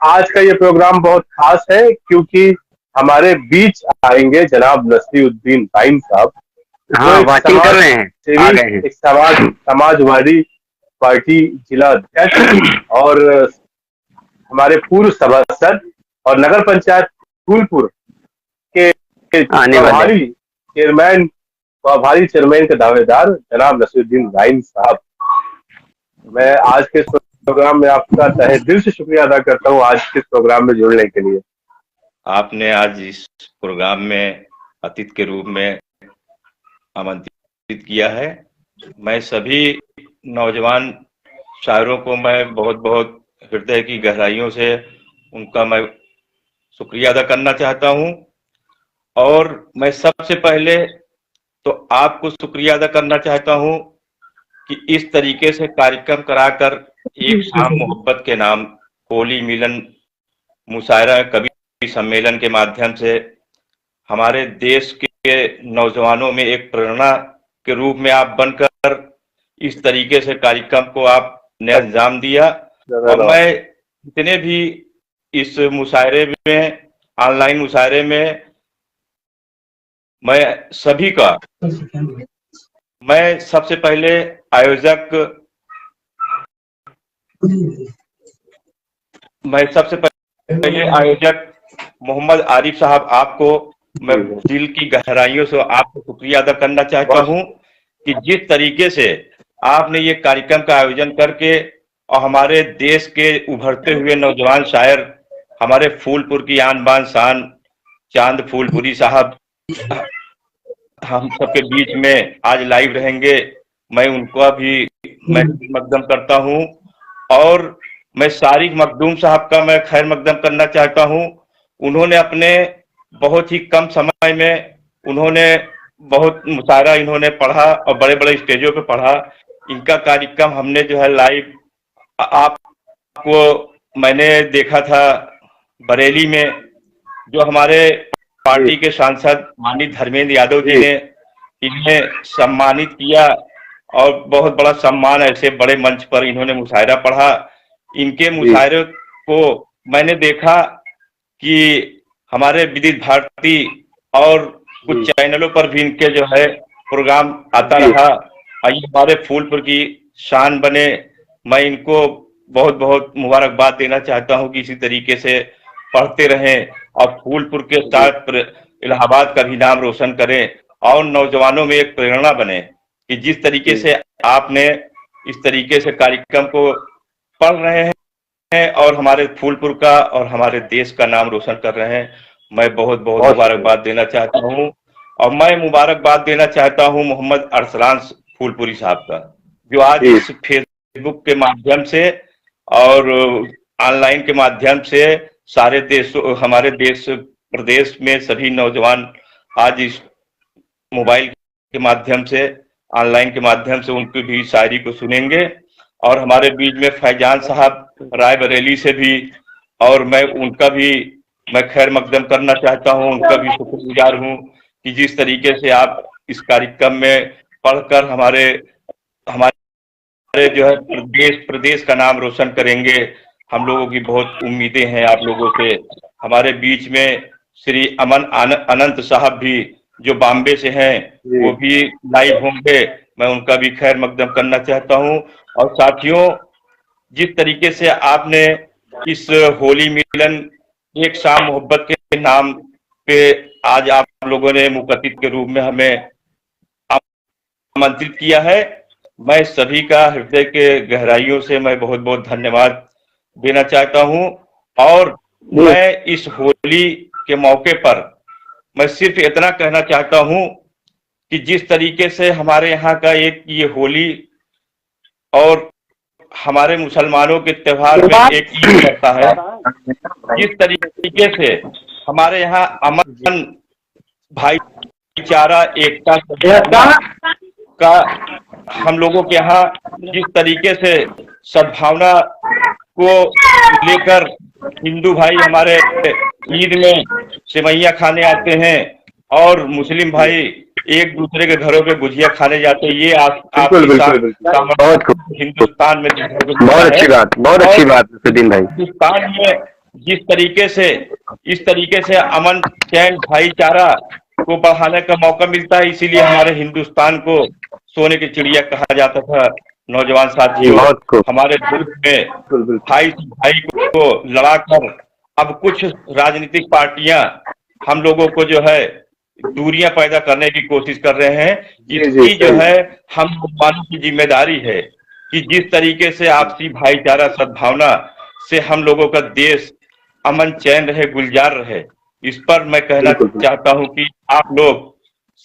आज का ये प्रोग्राम बहुत खास है क्योंकि हमारे बीच आएंगे जनाब नसीरुद्दीन ताइन साहब, जो हाँ, एक वाचिंग कर समाज रहे हैं, आ सेवी, गए हैं। एक समाजवादी पार्टी जिला अध्यक्ष और हमारे पूर्व सभासद और नगर पंचायत फूलपुर के आने वाले। प्रभारी चेयरमैन के दावेदार जनाब नसीरुद्दीन ताइन साहब। मैं आज के इस प्रोग्राम में आपका तहे दिल से शुक्रिया अदा करता हूँ आज के इस प्रोग्राम में जुड़ने के लिए। आपने आज इस प्रोग्राम में अतिथि के रूप में आमंत्रित किया है। मैं सभी नौजवान शायरों को मैं बहुत बहुत हृदय की गहराइयों से उनका मैं शुक्रिया अदा करना चाहता हूं। और मैं सबसे पहले तो आपको शुक्रिया अदा करना चाहता हूं कि इस तरीके से कार्यक्रम कराकर एक शाम मोहब्बत के नाम होली मिलन मुशायरा कवि सम्मेलन के माध्यम से हमारे देश के नौजवानों में एक प्रेरणा के रूप में आप बनकर इस तरीके से कार्यक्रम को आपने अंजाम दिया। और मैं जितने भी इस मुशायरे में, ऑनलाइन मुशायरे में, मैं सभी का, मैं सबसे पहले आयोजक, मोहम्मद आरिफ साहब, आपको मैं दिल की गहराइयों से आपको शुक्रिया अदा करना चाहता हूं कि जिस तरीके से आपने ये कार्यक्रम का आयोजन करके और हमारे देश के उभरते हुए नौजवान शायर, हमारे फूलपुर की आन बान शान चांद फूलपुरी साहब हम सबके बीच में आज लाइव रहेंगे। मैं उनका भी मैं मकदम करता हूं और मैं सारिक मखदूम साहब का मैं खैर मकदम करना चाहता हूं। उन्होंने अपने बहुत ही कम समय में उन्होंने बहुत मुशायरा इन्होंने पढ़ा और बड़े बड़े स्टेजों पे पढ़ा। इनका कार्यक्रम हमने जो है लाइव आपको मैंने देखा था बरेली में, जो हमारे पार्टी के सांसद माननीय धर्मेंद्र यादव जी ने इन्हें सम्मानित किया और बहुत बड़ा सम्मान, ऐसे बड़े मंच पर इन्होंने मुशायरा पढ़ा। इनके मुशायरे को मैंने देखा कि हमारे विदित भारती और कुछ चैनलों पर भी इनके जो है प्रोग्राम आता रहा। ये हमारे फूलपुर की शान बने। मैं इनको बहुत बहुत मुबारकबाद देना चाहता हूं कि इसी तरीके से पढ़ते रहें और फूलपुर के साथ इलाहाबाद का भी नाम रोशन करें और नौजवानों में एक प्रेरणा बने कि जिस तरीके से आपने इस तरीके से कार्यक्रम को पढ़ रहे हैं और हमारे फूलपुर का और हमारे देश का नाम रोशन कर रहे हैं। मैं बहुत बहुत मुबारकबाद देना चाहता हूं। और मैं मुबारकबाद देना चाहता हूं मोहम्मद अरसलान फूलपुरी साहब का, जो आज इस फेसबुक के माध्यम से और ऑनलाइन के माध्यम से सारे देशों, हमारे देश प्रदेश में सभी नौजवान आज इस मोबाइल के माध्यम से, ऑनलाइन के माध्यम से उनकी भी शायरी को सुनेंगे। और हमारे बीच में फैजान साहब रायबरेली से भी, और मैं उनका भी मैं खैर मकदम करना चाहता हूं, उनका भी शुक्रगुजार हूं कि जिस तरीके से आप इस कार्यक्रम में पढ़कर हमारे जो है प्रदेश का नाम रोशन करेंगे। हम लोगों की बहुत उम्मीदें हैं आप लोगों से। हमारे बीच में श्री अमन अनंत साहब भी जो बॉम्बे से हैं, वो भी लाइव होंगे। मैं उनका भी खैर मकदम करना चाहता हूं। और साथियों, जिस तरीके से आपने इस होली मिलन एक शाम मोहब्बत के नाम पे आज आप लोगों ने मुकद्दिम के रूप में हमें आमंत्रित किया है, मैं सभी का हृदय के गहराइयों से मैं बहुत बहुत धन्यवाद देना चाहता हूं। और मैं इस होली के मौके पर मैं सिर्फ इतना कहना चाहता हूं कि जिस तरीके से हमारे यहाँ का एक ये होली और हमारे मुसलमानों के त्योहार में एक ईद पड़ता है, जिस तरीके से हमारे यहाँ अमन, भाईचारा, एकता का हम लोगों के यहाँ जिस तरीके से सद्भावना को लेकर हिंदू भाई हमारे ईद में सेवैयां खाने आते हैं और मुस्लिम भाई एक दूसरे के घरों पे गुजिया खाने जाते हैं। ये बहुत हिंदुस्तान में बहुत अच्छी बात, बहुत अच्छी बात सुदीन भाई। हिंदुस्तान में जिस तरीके से इस तरीके से अमन चैन भाईचारा को बढ़ाने का मौका मिलता है, इसीलिए हमारे हिंदुस्तान को सोने की चिड़िया कहा जाता था। नौजवान साथियों, बहुत खूब। हमारे मुल्क में भाई से भाई को लड़ाकर अब कुछ राजनीतिक पार्टियां हम लोगों को जो है दूरियां पैदा करने की कोशिश कर रहे हैं। इसकी जो है हम मुसलमानों की जिम्मेदारी है कि जिस तरीके से आपसी भाईचारा सद्भावना से हम लोगों का देश अमन चैन रहे, गुलजार रहे, इस पर मैं कहना चाहता हूं कि आप लोग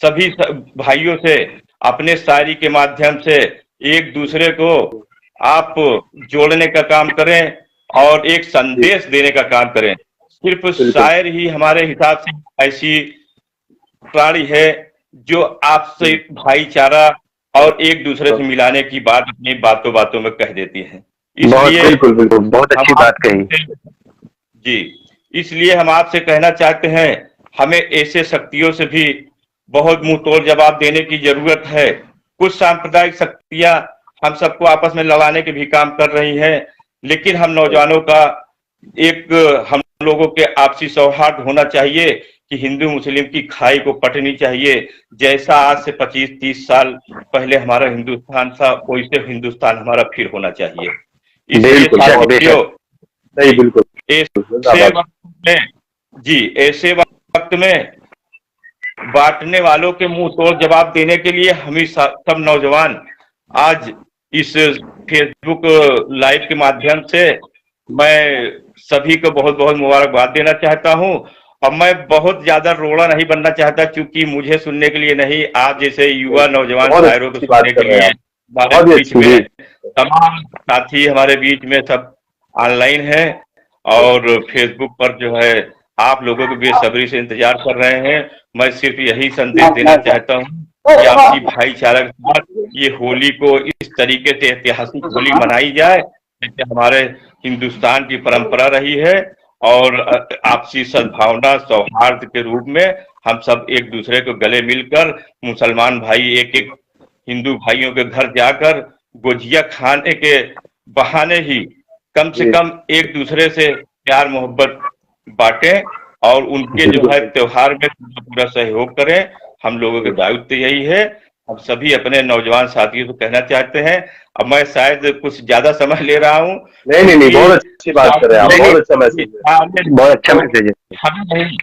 सभी भाइयों से अपने शायरी के माध्यम से एक दूसरे को आप जोड़ने का काम करें और एक संदेश देने का काम करें। सिर्फ शायर ही हमारे हिसाब से ऐसी प्राणी है जो आपसे भाईचारा और एक दूसरे से मिलाने की बात अपनी बातों बातों में कह देती है। इसलिए बिल्कुल बहुत अच्छी बात कही जी। इसलिए हम आपसे कहना चाहते हैं, हमें ऐसे शक्तियों से भी बहुत मुंह तोड़ जवाब देने की जरूरत है। कुछ सांप्रदायिक शक्तियां हम सबको आपस में लड़ाने के भी काम कर रही हैं, लेकिन हम नौजवानों का एक हम लोगों के आपसी सौहार्द होना चाहिए कि हिंदू मुस्लिम की खाई को पटनी चाहिए। जैसा आज से 25-30 साल पहले हमारा हिंदुस्तान था, वैसे हिंदुस्तान हमारा फिर होना चाहिए। इसलिए साथियों, बिल्कुल ऐसे वक्त में ऐसे वक्त में बांटने वालों के मुंह तोड़ जवाब देने के लिए हम सब नौजवान आज इस फेसबुक लाइव के माध्यम से मैं सभी को बहुत बहुत मुबारकबाद देना चाहता हूं। और मैं बहुत ज्यादा रोड़ा नहीं बनना चाहता, क्योंकि मुझे सुनने के लिए नहीं, आप जैसे युवा नौजवान शायरों को सुनने के लिए हमारे बीच में तमाम साथी हमारे बीच में सब ऑनलाइन है और फेसबुक पर जो है आप लोगों को बेसब्री से इंतजार कर रहे हैं। मैं सिर्फ यही संदेश देना चाहता हूँ कि आपसी भाईचारा के साथ ये होली को इस तरीके से ऐतिहासिक होली मनाई जाए जैसे हमारे हिंदुस्तान की परंपरा रही है, और आपसी सद्भावना सौहार्द के रूप में हम सब एक दूसरे को गले मिलकर, मुसलमान भाई एक एक हिंदू भाइयों के घर जाकर गुजिया खाने के बहाने ही कम से कम एक दूसरे से प्यार मोहब्बत बांटे और उनके जो है त्योहार में पूरा सहयोग करें। हम लोगों के दायित्व यही है। हम सभी अपने नौजवान साथियों को कहना चाहते हैं। अब मैं शायद कुछ ज्यादा समय ले रहा हूँ। नहीं बहुत अच्छी बात कर रहे हैं आप, बहुत अच्छा मैसेज है। हम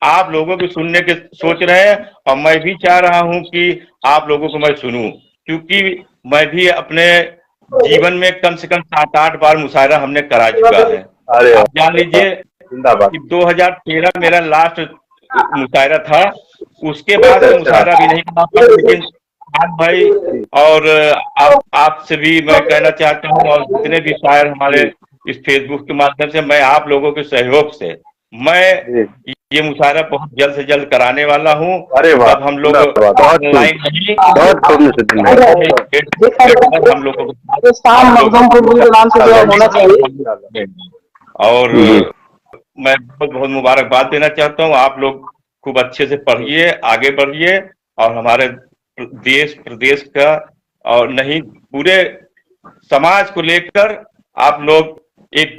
आप लोगों को सुनने के सोच रहे हैं और मैं भी चाह रहा हूँ कि आप लोगों को मैं सुनूं, क्योंकि मैं भी अपने जीवन में कम से कम 7-8 बार मुशायरा हमने करा चुका है। आप जान लीजिए कि 2013 मेरा लास्ट मुशायरा था, उसके बाद मुशायरा भी नहीं करा पाया। लेकिन भाई और आपसे भी मैं कहना चाहता हूँ, और जितने भी शायर हमारे इस फेसबुक के माध्यम से, मैं आप लोगों के सहयोग से मैं ये मुशायरा बहुत जल्द से जल्द कराने वाला हूँ। अब हम लोग ऑनलाइन नहीं, हम लोगों और मैं बहुत बहुत मुबारकबाद देना चाहता हूँ। आप लोग खूब अच्छे से पढ़िए, आगे बढ़िए और हमारे देश प्रदेश का और नहीं पूरे समाज को लेकर आप लोग एक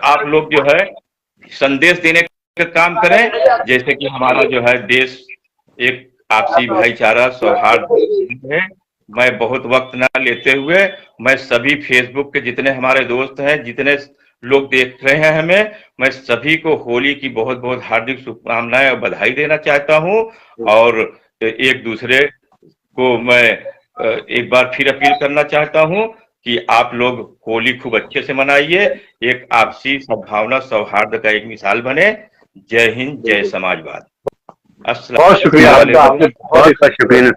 आप लोग जो है संदेश देने का काम करें, जैसे कि हमारा जो है देश एक आपसी भाईचारा सौहार्द है। मैं बहुत वक्त ना लेते हुए मैं सभी फेसबुक के जितने हमारे दोस्त हैं, जितने लोग देख रहे हैं हमें, मैं सभी को होली की बहुत बहुत हार्दिक शुभकामनाएं और बधाई देना चाहता हूं। और एक दूसरे को मैं एक बार फिर अपील करना चाहता हूं कि आप लोग होली खूब अच्छे से मनाइए, एक आपसी सद्भावना सौहार्द का एक मिसाल बने। जय हिंद, जय समाजवाद। बहुत शुक्रिया आपने, बहुत शुक्रिया,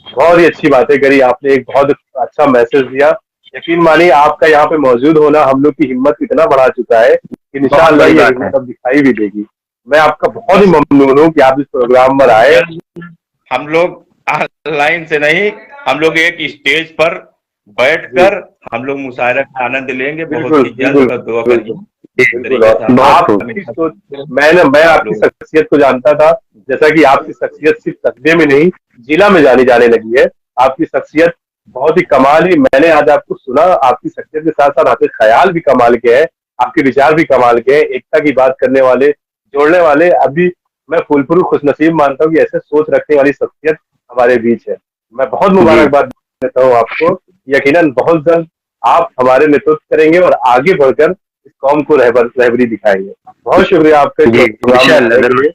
बहुत ही अच्छी बातें करी आपने, एक बहुत अच्छा मैसेज दिया। यकीन मानिए आपका यहाँ पे मौजूद होना हम लोग की हिम्मत इतना बढ़ा चुका है कि इंशाअल्लाह ये हिम्मत अब दिखाई भी देगी। मैं आपका बहुत ही ममनून हूँ कि आप इस प्रोग्राम में आए। हम लोग ऑनलाइन से नहीं, हम लोग एक स्टेज पर बैठकर हम लोग मुशायरा का आनंद लेंगे। बहुत ही जल्द दुआ करिए। मैं आपकी शख्सियत को जानता था, जैसा कि आपकी शख्सियत सिर्फ तकदे में नहीं जिला में जानी जाने लगी है। आपकी शख्सियत बहुत ही कमाल ही, मैंने आज आपको सुना, आपकी शख्सियत के साथ साथ आपके ख्याल भी कमाल के हैं, आपके विचार भी कमाल के हैं, एकता की बात करने वाले, जोड़ने वाले। अभी मैं फूलपुर खुशनसीब मानता हूँ कि ऐसे सोच रखने वाली शख्सियत हमारे बीच है। मैं बहुत मुबारकबाद देता हूँ आपको। यकीनन बहुत जल्द आप हमारे नेतृत्व करेंगे और आगे बढ़कर इस कौम को रहबरी दिखाएंगे। बहुत शुक्रिया आपका इस प्रोग्राम में आने के लिए।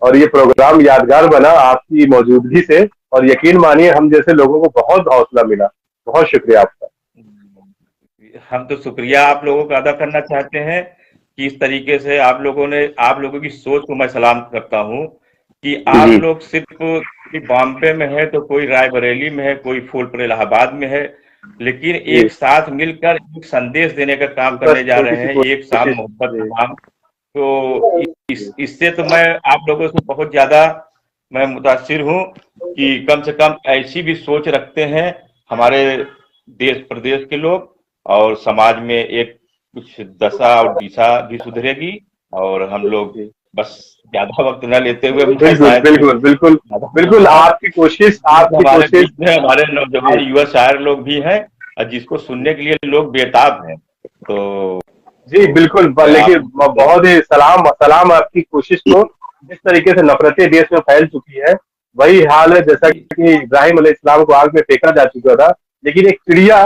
और ये प्रोग्राम यादगार बना आपकी मौजूदगी से, और यकीन मानिए हम जैसे लोगों को बहुत हौसला मिला। बहुत शुक्रिया आपका। हम तो शुक्रिया आप लोगों का अदा करना चाहते हैं कि इस तरीके से आप लोगों की सोच को मैं सलाम करता हूँ कि आप लोग सिर्फ बॉम्बे में है तो कोई रायबरेली में है, कोई फूलपुर इलाहाबाद में है, लेकिन एक साथ मिलकर एक संदेश देने का काम करने जा रहे हैं, एक साथ मोहब्बत का काम। तो इससे तो मैं आप लोगों से बहुत ज्यादा मैं मुतासिर हूँ कि कम से कम ऐसी भी सोच रखते हैं हमारे देश प्रदेश के लोग, और समाज में एक कुछ दशा और दिशा भी सुधरेगी। और हम लोग बस ज्यादा वक्त न लेते हुए बिल्कुल आपकी कोशिश हमारे नौजवान युवा शायर लोग भी हैं और जिसको सुनने के लिए लोग बेताब हैं। तो जी बिल्कुल, लेकिन बहुत ही सलाम आपकी कोशिश को। जिस तरीके से नफरतें देश में फैल चुकी है, वही हाल है जैसा कि इब्राहिम अलैहिस्सलाम को आग में फेंका जा चुका था, लेकिन एक चिड़िया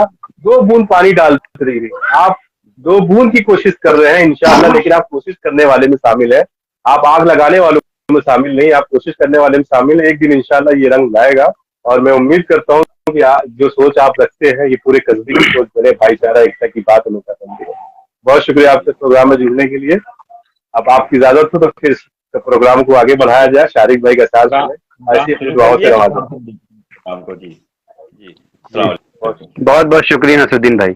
2 बूंद पानी डाल रही थी। आप 2 बूंद की कोशिश कर रहे हैं इंशाअल्लाह, लेकिन आप कोशिश करने वाले में शामिल है। आप आग लगाने वालों में शामिल नहीं, आप कोशिश करने वाले में शामिल है। एक दिन इंशाअल्लाह ये रंग लाएगा, और मैं उम्मीद करता हूँ कि जो सोच आप रखते हैं ये पूरे कस्बे की सोच बने, भाईचारा एकता की बात हमें पसंद है। बहुत शुक्रिया आपसे प्रोग्राम में जुड़ने के लिए। अब आपकी इजाजत हो तो फिर प्रोग्राम को आगे बढ़ाया जाए। शारिक भाई का साथ ऐसी अपनी दुआओं से नवाजा। जी बहुत बहुत शुक्रिया नसरुद्दीन भाई।